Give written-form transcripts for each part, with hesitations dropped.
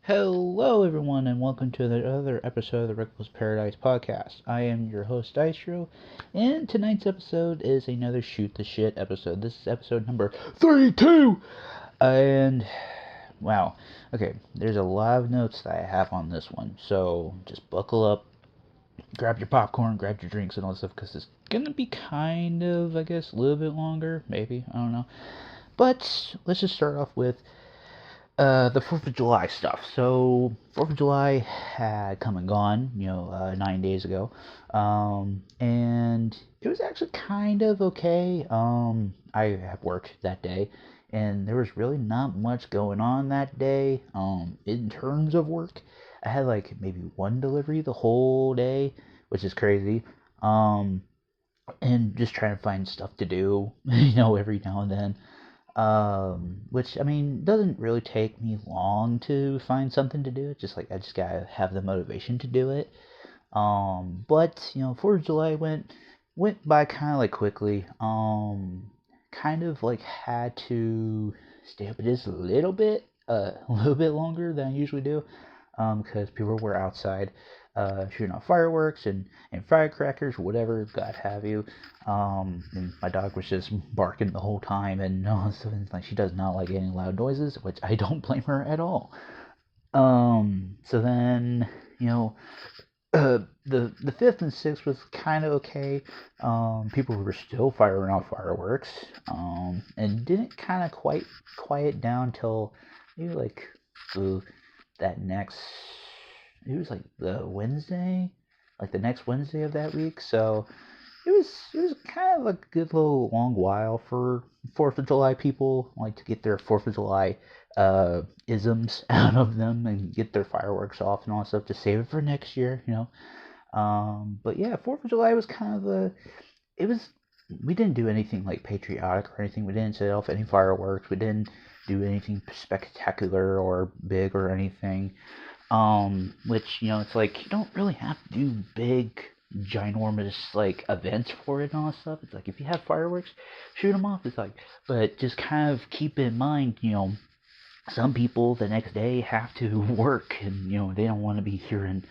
Hello, everyone, and welcome to another episode of the Reckless Paradise podcast. I am your host, Dystro, and tonight's episode is another Shoot the Shit episode. This is episode number 32! And, wow, okay, there's a lot of notes that I have on this one, so just buckle up, grab your popcorn, grab your drinks, and all that stuff, because it's gonna be kind of, I guess, a little bit longer, maybe, I don't know. But let's just start off with the 4th of July stuff. So, 4th of July had come and gone, 9 days ago. And it was actually kind of okay. I had worked that day, and there was really not much going on that day, in terms of work. I had like maybe one delivery the whole day, which is crazy. And just trying to find stuff to do, every now and then. Which I mean doesn't really take me long to find something to do. It's just like I just gotta have the motivation to do it. But 4th of July went by kind of like quickly. Kind of like had to stay up just a little bit, a little bit longer than I usually do, because people were outside, shooting off fireworks and firecrackers, whatever, God have you. And my dog was just barking the whole time, and like she does not like any loud noises, which I don't blame her at all. So then, the 5th and 6th was kind of okay. People were still firing off fireworks, and didn't kind of quite quiet down till maybe like that next. It was like the next Wednesday of that week. So it was kind of a good little long while for 4th of July people like to get their 4th of July isms out of them and get their fireworks off and all that stuff to save it for next year. But yeah, 4th of July was kind of it was. We didn't do anything like patriotic or anything. We didn't set off any fireworks. We didn't do anything spectacular or big or anything. Which, it's like you don't really have to do big, ginormous like events for it and all that stuff. It's like if you have fireworks, shoot them off. It's like, but just kind of keep in mind, some people the next day have to work, and they don't want to be hearing,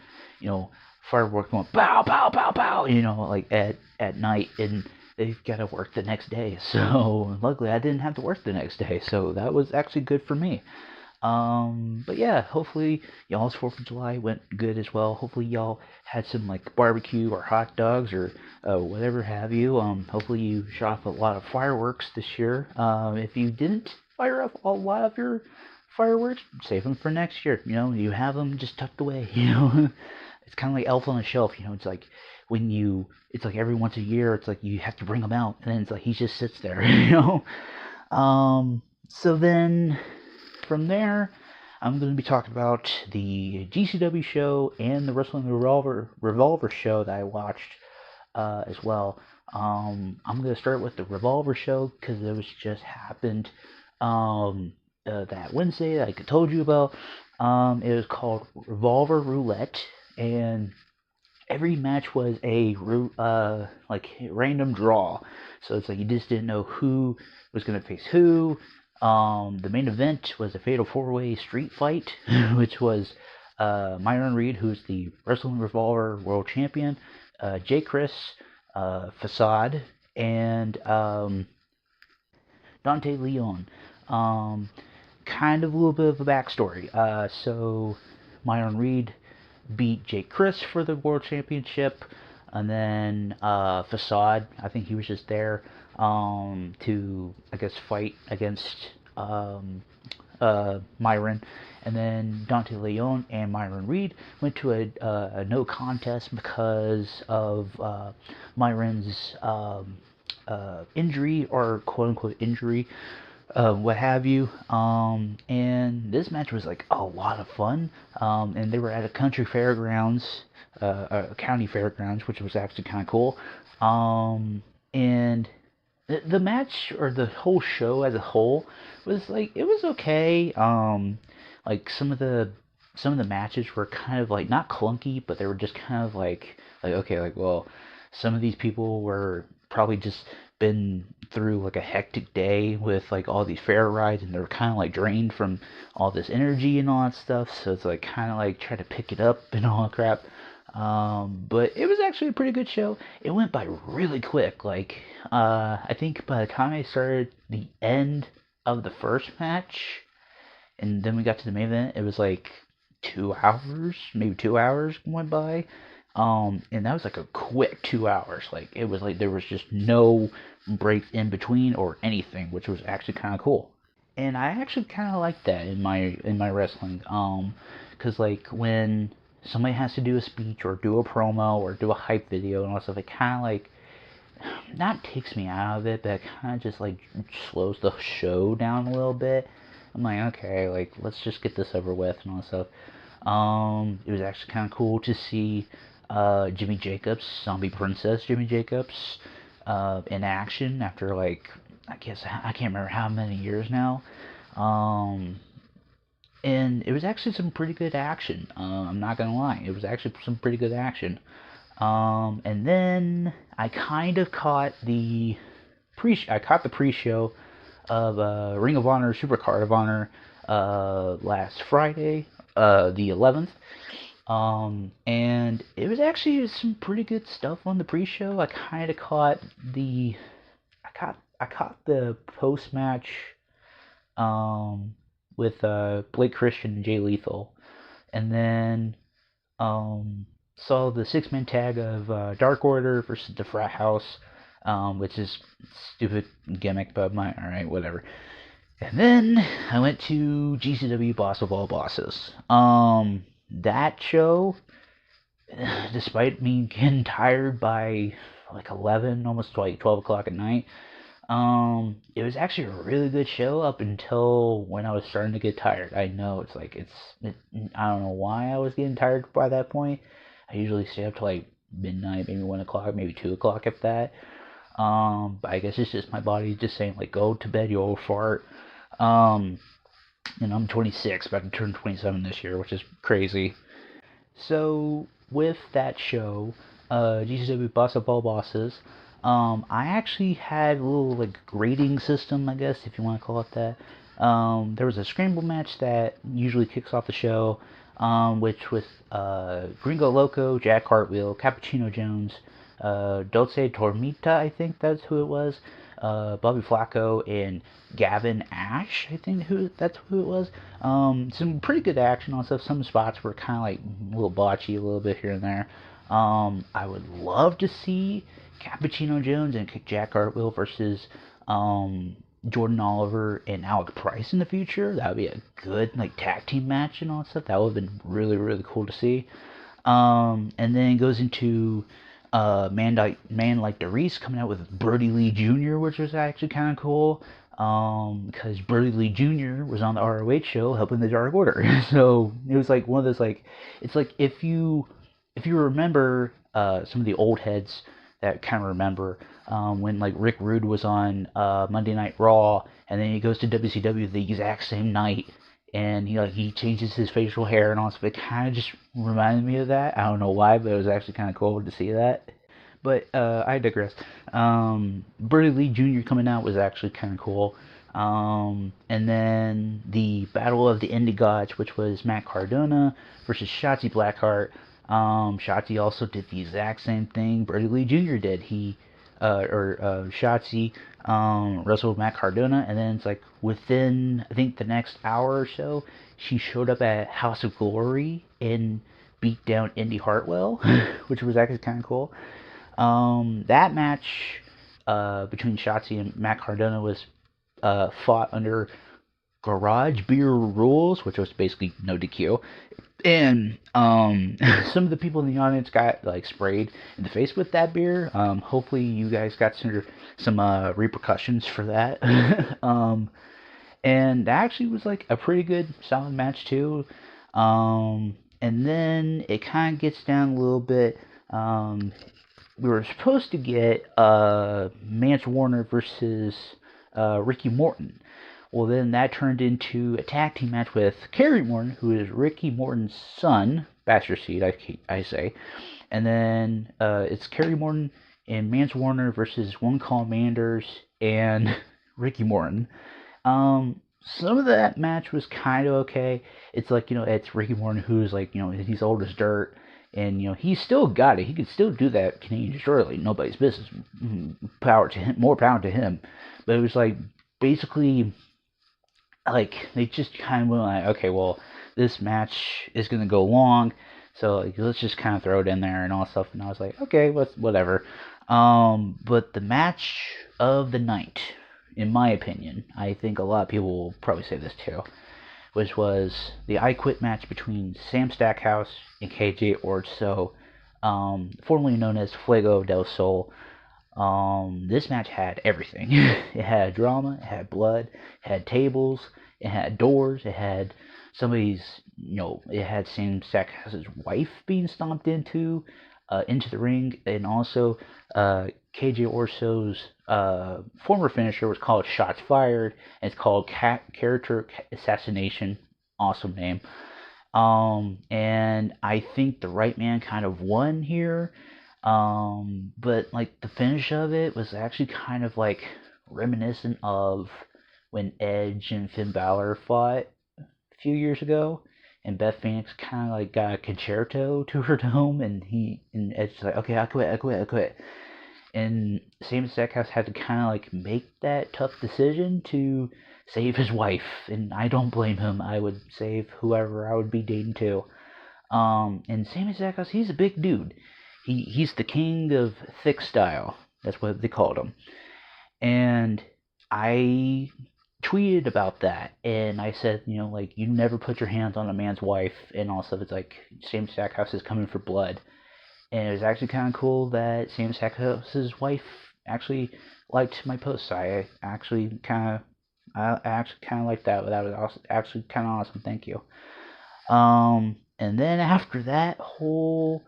fireworks going pow pow pow pow, like at night, and they've got to work the next day. So luckily, I didn't have to work the next day, so that was actually good for me. But yeah, hopefully y'all's 4th of July went good as well. Hopefully y'all had some like barbecue or hot dogs or whatever have you. Hopefully you shot off a lot of fireworks this year. If you didn't fire off a lot of your fireworks, save them for next year. You have them just tucked away. It's kind of like Elf on the Shelf. It's like it's like every once a year, it's like you have to bring them out, and then it's like he just sits there. So then from there, I'm going to be talking about the GCW show and the Wrestling Revolver show that I watched as well. I'm going to start with the Revolver show because it was just happened that Wednesday that I told you about. It was called Revolver Roulette, and every match was a like random draw. So it's like you just didn't know who was going to face who. The main event was a fatal 4-way street fight, which was Myron Reed, who's the Wrestling Revolver World Champion, Jay Chris, Facade, and Dante Leon. Kind of a little bit of a backstory. So Myron Reed beat Jay Chris for the World Championship, and then Facade, I think he was just there to, I guess, fight against Myron. And then Dante Leon and Myron Reed went to a no contest because of Myron's injury, or quote unquote injury, what have you. And this match was like a lot of fun. And they were at a country fairgrounds, county fairgrounds, which was actually kind of cool. And the match, or the whole show as a whole, was like, it was okay. Like some of the matches were kind of like not clunky, but they were just kind of like okay, like, well, some of these people were probably just been through like a hectic day with like all these fair rides, and they're kind of like drained from all this energy and all that stuff. So it's like kind of like try to pick it up and all that crap. But it was actually a pretty good show. It went by really quick. Like, I think by the time I started the end of the first match, and then we got to the main event, it was like 2 hours, maybe 2 hours went by. And that was like a quick 2 hours. Like, it was like there was just no breaks in between or anything, which was actually kind of cool. And I actually kind of like that in my wrestling. Cause like when somebody has to do a speech or do a promo or do a hype video and all that stuff, it kind of like not takes me out of it, but it kind of just like slows the show down a little bit. I'm like, okay, like let's just get this over with and all that stuff. It was actually kind of cool to see Jimmy Jacobs, Zombie Princess Jimmy Jacobs, in action after like I guess I can't remember how many years now. Um, and it was actually some pretty good action. I'm not gonna lie, it was actually some pretty good action. And then I kind of caught the pre-show of Ring of Honor Supercard of Honor last Friday, the 11th. And it was actually some pretty good stuff on the pre-show. I kind of caught the post-match um, with Blake Christian and Jay Lethal, and then saw the six-man tag of Dark Order versus the Frat House, which is stupid gimmick, but alright, whatever. And then I went to GCW Boss of All Bosses. That show, despite me getting tired by like 11, almost like 12 o'clock at night, it was actually a really good show up until when I was starting to get tired. I know it's like I don't know why I was getting tired by that point. I usually stay up till like midnight, maybe 1 o'clock, maybe 2 o'clock if that. But I guess it's just my body just saying like go to bed, you old fart. Um, and I'm 26, about to turn 27 this year, which is crazy. So with that show, GCW Boss of All Bosses, I actually had a little like grading system, I guess if you want to call it that. There was a scramble match that usually kicks off the show, which was Gringo Loco, Jack Hartwheel, Cappuccino Jones, Dulce Tormita, I think that's who it was, Bobby Flacco, and Gavin Ash, I think that's who it was. Some pretty good action on stuff. Some spots were kind of like a little botchy, a little bit here and there. I would love to see Cappuccino Jones and Jack Hartwheel versus Jordan Oliver and Alec Price in the future. That would be a good like tag team match and all that stuff. That would have been really really cool to see. And then it goes into Man Like DeReese coming out with Brody Lee Jr., which was actually kind of cool. Because Brody Lee Jr. was on the ROH show helping the Dark Order. So it was like one of those like it's like if you remember some of the old heads that kind of remember when like Rick Rude was on Monday Night Raw, and then he goes to WCW the exact same night, and he changes his facial hair and all stuff. It kind of just reminded me of that. I don't know why, but it was actually kind of cool to see that. But I digress. Brody Lee Jr. coming out was actually kind of cool. And then the Battle of the Indie Gods, which was Matt Cardona versus Shotzi Blackheart. Shotzi also did the exact same thing Brody Lee Jr. did. Shotzi wrestled Matt Cardona, and then it's like within, I think, the next hour or so, she showed up at House of Glory and beat down Indy Hartwell, which was actually kind of cool. That match between Shotzi and Matt Cardona was fought under Garage Beer Rules, which was basically no DQ. And some of the people in the audience got like sprayed in the face with that beer. Hopefully you guys got some repercussions for that. And that actually was like a pretty good solid match too. And then it kind of gets down a little bit. We were supposed to get Mance Warner versus Ricky Morton. Well, then that turned into a tag team match with Kerry Morton, who is Ricky Morton's son, bastard seed, I say. And then it's Kerry Morton and Mance Warner versus One Manders and Ricky Morton. Some of that match was kind of okay. It's like, it's Ricky Morton, who's like, he's old as dirt, and he's still got it. He could still do that Canadian Destroyer like nobody's business. Power to him, more power to him. But it was like basically like they just kind of went like, okay, well, this match is gonna go long, so like, let's just kind of throw it in there and all stuff. And I was like, okay, whatever. But the match of the night, in my opinion, I think a lot of people will probably say this too, which was the I Quit match between Sam Stackhouse and KJ Orso, formerly known as Fuego del Sol. This match had everything. It had drama, it had blood, it had tables, it had doors, it had it had Sam Stackhouse's wife being stomped into the ring, and also KJ Orso's former finisher was called Shots Fired, and it's called Character Assassination. Awesome name. And I think the right man kind of won here. But like the finish of it was actually kind of like reminiscent of when Edge and Finn Balor fought a few years ago, and Beth Phoenix kind of like got a concerto to her dome, and Edge's like, okay, I quit. And Sam Stackhouse had to kind of like make that tough decision to save his wife, and I don't blame him. I would save whoever I would be dating too. And Sammy Stackhouse, he's a big dude. He's the king of thick style. That's what they called him. And I tweeted about that, and I said, like, you never put your hands on a man's wife, and also it's like Sam Stackhouse is coming for blood. And it was actually kind of cool that Sam Stackhouse's wife actually liked my posts. I actually kind of liked that. That was actually kind of awesome. Thank you. And then after that whole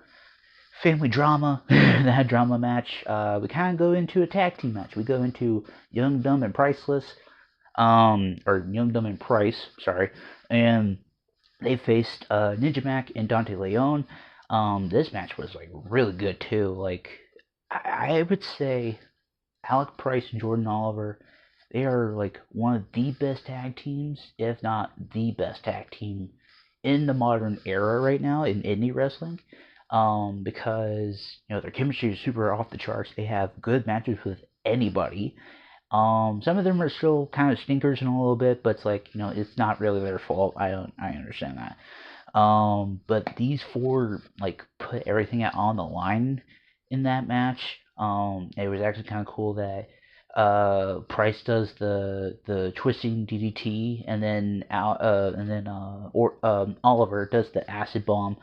family drama, that drama match, we kind of go into a tag team match. We go into Young, Dumb, and Priceless, or Young, Dumb, and Price, sorry, and they faced Ninja Mac and Dante Leon. This match was like really good too. Like I would say Alec Price and Jordan Oliver, they are like one of the best tag teams, if not the best tag team in the modern era right now in indie wrestling. Because their chemistry is super off the charts. They have good matches with anybody. Some of them are still kind of stinkers in a little bit, but it's like it's not really their fault. I understand that. But these four like put everything out on the line in that match. It was actually kind of cool that Price does the twisting DDT, and then Oliver does the acid bomb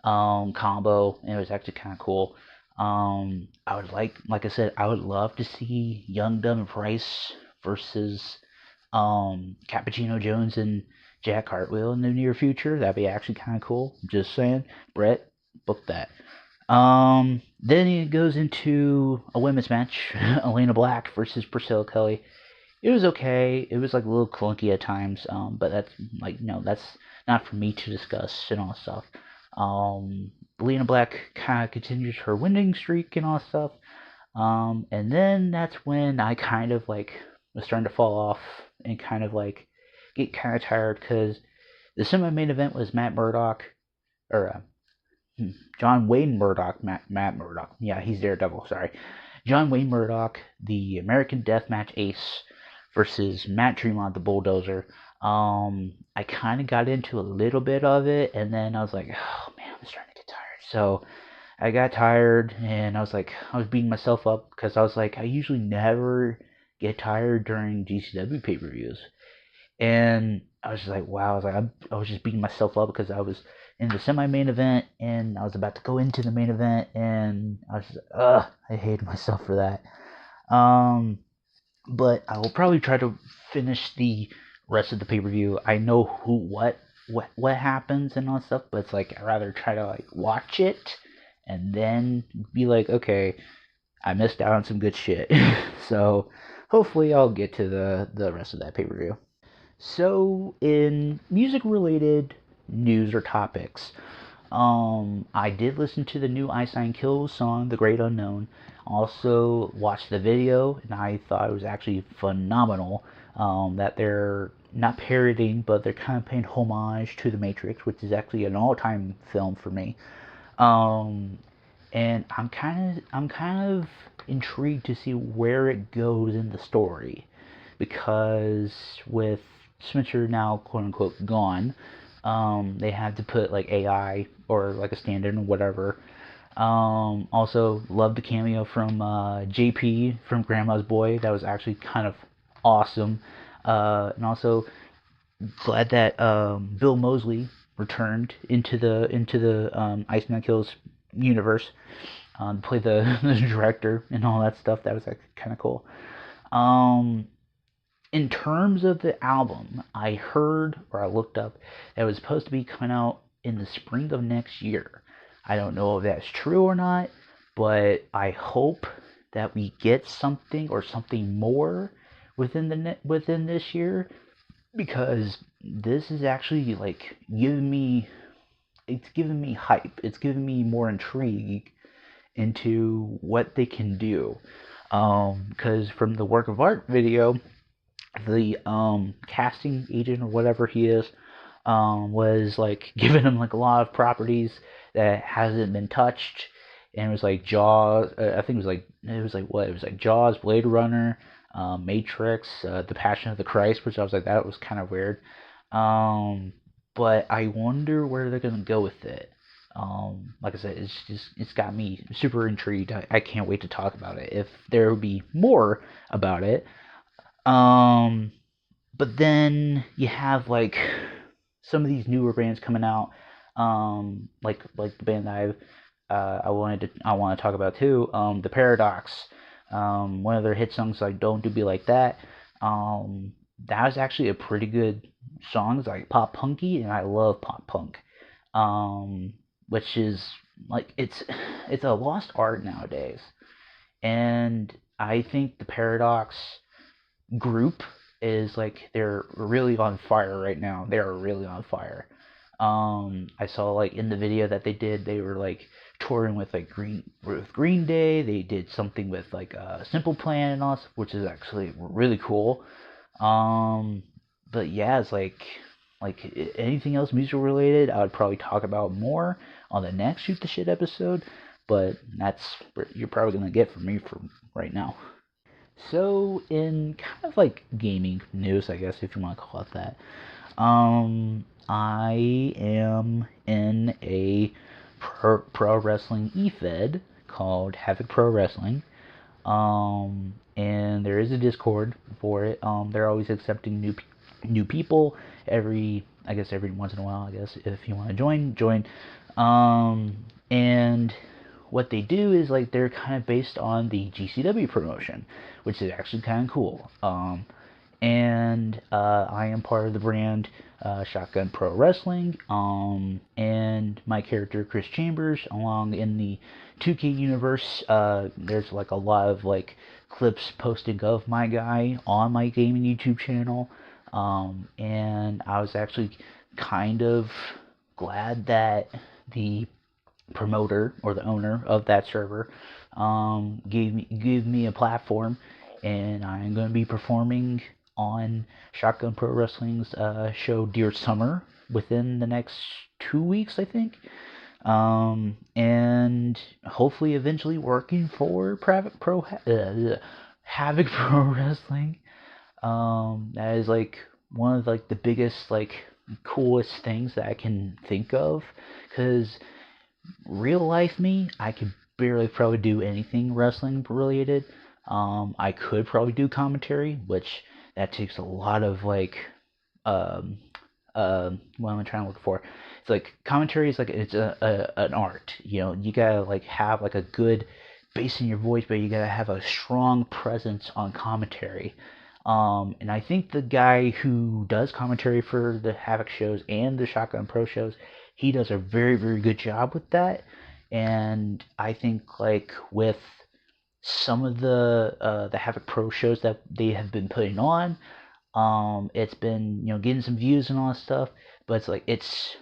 combo, and it was actually kind of cool. I would like I said, I would love to see Young, Dumb, and Price versus Cappuccino Jones and Jack Hartwheel in the near future. That'd be actually kind of cool. Just saying, Brett, book that. Then it goes into a women's match, Elena Black versus Priscilla Kelly. It was okay. It was like a little clunky at times, but that's like that's not for me to discuss and all stuff. Elena Black kind of continues her winning streak and all stuff. And then that's when I kind of like was starting to fall off and kind of like get kind of tired, because the semi-main event was Matt Murdock, or John Wayne Murdock, Matt Murdock. Yeah, he's Daredevil, sorry. John Wayne Murdock, the American Deathmatch Ace, versus Matt Tremont, the Bulldozer. I kind of got into a little bit of it, and then I was like, oh man, I'm starting to get tired. So I got tired, and I was beating myself up, because I was like, I usually never get tired during GCW pay-per-views. And I was just like, wow, I was just beating myself up because I was in the semi-main event, and I was about to go into the main event, and I was just, I hated myself for that. But I will probably try to finish the rest of the pay-per-view. I know what happens and all that stuff, but it's like I'd rather try to like watch it and then be like, okay, I missed out on some good shit. So hopefully I'll get to the rest of that pay-per-view. So in music-related news or topics, I did listen to the new Ice Nine Kills song, The Great Unknown. Also watched the video, and I thought it was actually phenomenal. That they're not parodying, but they're kind of paying homage to The Matrix, which is actually an all-time film for me. Um, and I'm kind of intrigued to see where it goes in the story, because with Spencer now quote unquote gone, they had to put like AI or like a stand-in or whatever. Also, love the cameo from JP from Grandma's Boy. That was actually kind of awesome. And also glad that Bill Moseley returned into the Ice Man Kills universe, to play the director and all that stuff. That was like kind of cool. Um, in terms of the album, I heard or I looked up that it was supposed to be coming out in the spring of next year. I don't know if that's true or not, but I hope that we get something or something more within this year, because this is actually like giving me hype. It's giving me more intrigue into what they can do. Because from the work of art video, the casting agent or whatever he is, was like giving him like a lot of properties that hasn't been touched, and it was like Jaws. I think it was like Jaws, Blade Runner, Matrix, The Passion of the Christ, which I was like, that was kind of weird. Um, but I wonder where they're gonna go with it. Like I said, it's got me super intrigued. I can't wait to talk about it. If there will be more about it, um, but then you have like some of these newer bands coming out, like the band that I want to talk about too, the Paradox. One of their hit songs, like "Don't Do Be Like That." That was actually a pretty good song. It's like pop punky, and I love pop punk. Um, which is like it's a lost art nowadays, and I think the Paradox group is like they're really on fire right now. They are really on fire. I saw like in the video that they did, they were like touring with like Green Day. They did something with like Simple Plan and all, which is actually really cool. Um, but yeah, it's like anything else musical related, I would probably talk about more on the next Shoot the Shit episode. But that's what you're probably gonna get from me for right now. So, in kind of like gaming news, I guess if you want to call it that, I am in a pro wrestling e-fed called Havoc Pro Wrestling. And there is a Discord for it. They're always accepting new people I guess every once in a while. I guess if you want to join. And what they do is like they're kind of based on the GCW promotion, which is actually kind of cool. And I am part of the brand Shotgun Pro Wrestling. And my character Chris Chambers, along in the 2K universe, there's like a lot of like clips posting of my guy on my gaming YouTube channel. And I was actually kind of glad that the promoter or the owner of that server gave me a platform, and I'm going to be performing on Shotgun Pro Wrestling's show Dear Summer within the next 2 weeks, I think. And hopefully eventually working for Havoc Pro Wrestling. That is like one of like the biggest like coolest things that I can think of, because real life me, I could barely probably do anything wrestling related. I could probably do commentary, which that takes a lot of like, um, what am I trying to look for? It's like commentary is like it's an art. You know, you gotta like have like a good bass in your voice, but you gotta have a strong presence on commentary. And I think the guy who does commentary for the Havoc shows and the Shotgun Pro shows, he does a very, very good job with that. And I think like with some of the Havoc Pro shows that they have been putting on, it's been getting some views and all that stuff. But it's like it's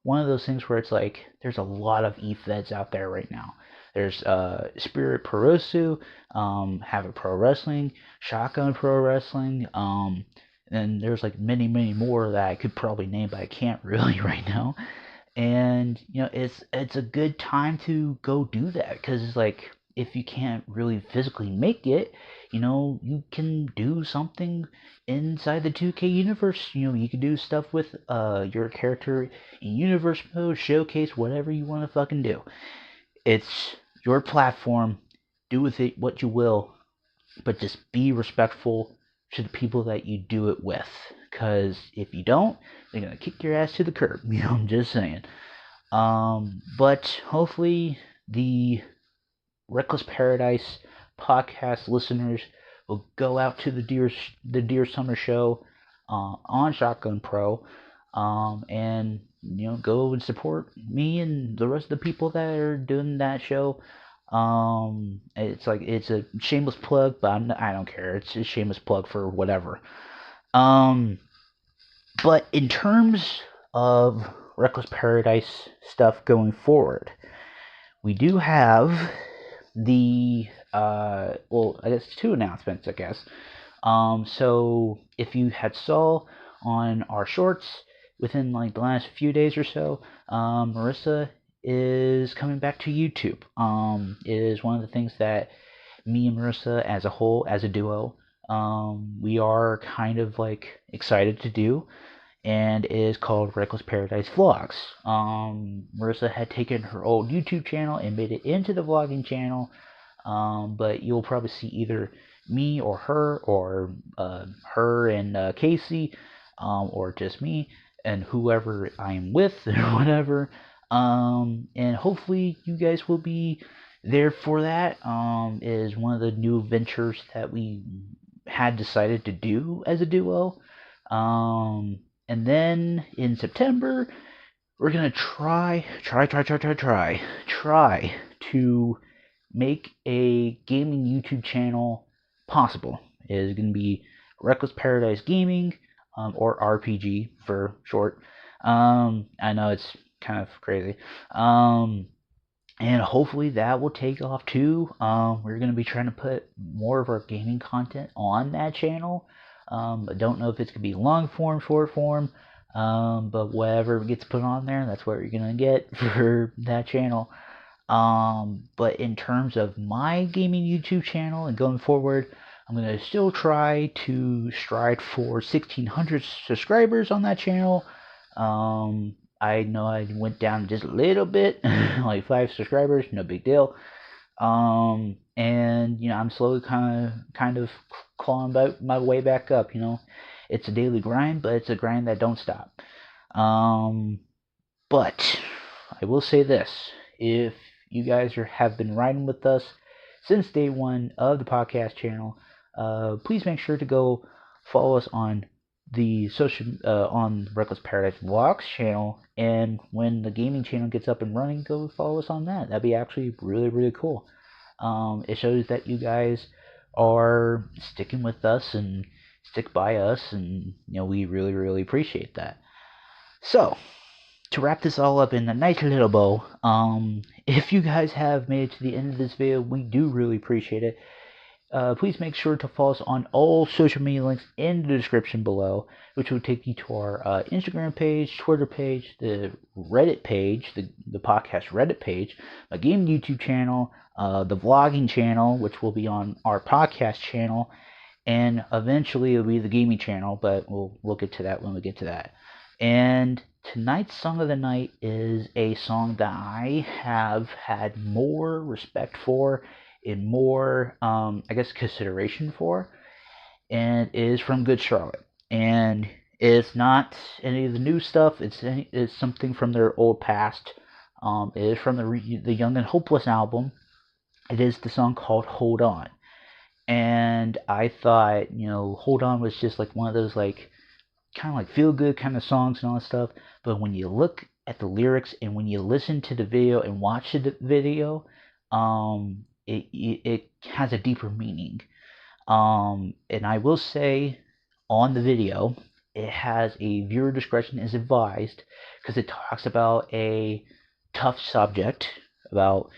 one of those things where it's like there's a lot of e-feds out there right now. There's Spirit Perosu, Havoc Pro Wrestling, Shotgun Pro Wrestling, and there's like many, many more that I could probably name, but I can't really right now. And it's a good time to go do that, because it's like if you can't really physically make it, you can do something inside the 2K universe. You can do stuff with your character in universe mode, showcase whatever you want to fucking do. It's your platform. Do with it what you will, but just be respectful to the people that you do it with. Because if you don't, they're gonna kick your ass to the curb. I'm just saying. But hopefully the Reckless Paradise podcast listeners will go out to the Deer Summer Show on Shotgun Pro, and go and support me and the rest of the people that are doing that show. It's a shameless plug, but I don't care. It's a shameless plug for whatever. But in terms of Reckless Paradise stuff going forward, we do have the I guess 2 announcements, I guess. So if you had saw on our shorts within like the last few days or so, Marissa is coming back to YouTube. It is one of the things that me and Marissa as a whole, as a duo, we are kind of like excited to do, and it is called Reckless Paradise Vlogs. Marissa had taken her old YouTube channel and made it into the vlogging channel, but you'll probably see either me or her and Casey, or just me and whoever I'm with or whatever. And hopefully you guys will be there for that. It is one of the new ventures that we had decided to do as a duo. And then in September, we're gonna try to make a gaming YouTube channel possible. It is gonna be Reckless Paradise Gaming, or RPG for short. I know it's kind of crazy. And hopefully that will take off too. We're gonna be trying to put more of our gaming content on that channel. I don't know if it's going to be long form, short form, but whatever gets put on there, that's what you're going to get for that channel. But in terms of my gaming YouTube channel and going forward, I'm going to still try to strive for 1,600 subscribers on that channel. I know I went down just a little bit, like 5 subscribers, no big deal. And I'm slowly kind of clawing my way back up. It's a daily grind, but it's a grind that don't stop. But I will say this: if you guys have been riding with us since day one of the podcast channel, please make sure to go follow us on the on Reckless Paradise Vlogs channel, and when the gaming channel gets up and running, go follow us on that. That'd be actually really, really cool. It shows that you guys are sticking with us and stick by us, and we really, really appreciate that. So, to wrap this all up in a nice little bow, if you guys have made it to the end of this video, we do really appreciate it. Please make sure to follow us on all social media links in the description below, which will take you to our Instagram page, Twitter page, the Reddit page, the podcast Reddit page, my game YouTube channel, the vlogging channel, which will be on our podcast channel, and eventually it'll be the gaming channel, but we'll get to that when we get to that. And tonight's song of the night is a song that I have had more respect for and more, I guess, consideration for, and it is from Good Charlotte. And it's not any of the new stuff. It's something from their old past. It is from the Young and Hopeless album. It is the song called Hold On. And I thought, Hold On was just like one of those like kind of like feel good kind of songs and all that stuff. But when you look at the lyrics and when you listen to the video and watch the video, it has a deeper meaning. And I will say, on the video, it has a viewer discretion is advised because it talks about a tough subject about,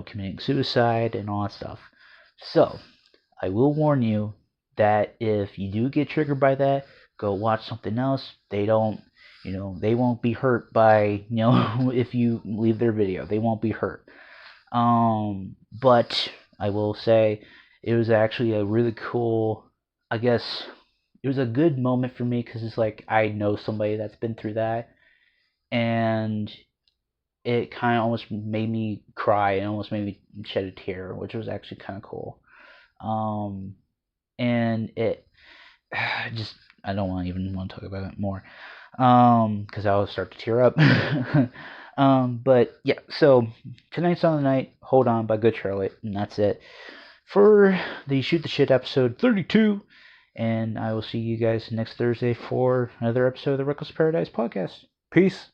committing suicide and all that stuff. So, I will warn you that if you do get triggered by that, go watch something else. They don't, they won't be hurt by, if you leave their video. They won't be hurt. But I will say it was actually a really cool, I guess, it was a good moment for me because it's like I know somebody that's been through that, and it kind of almost made me cry and almost made me shed a tear, which was actually kind of cool. And it just, I don't want to talk about it more, because I will start to tear up. But yeah, so tonight's on the night. Hold On by Good Charlotte, and that's it for the Shoot the Shit episode 32. And I will see you guys next Thursday for another episode of the Reckless Paradise podcast. Peace.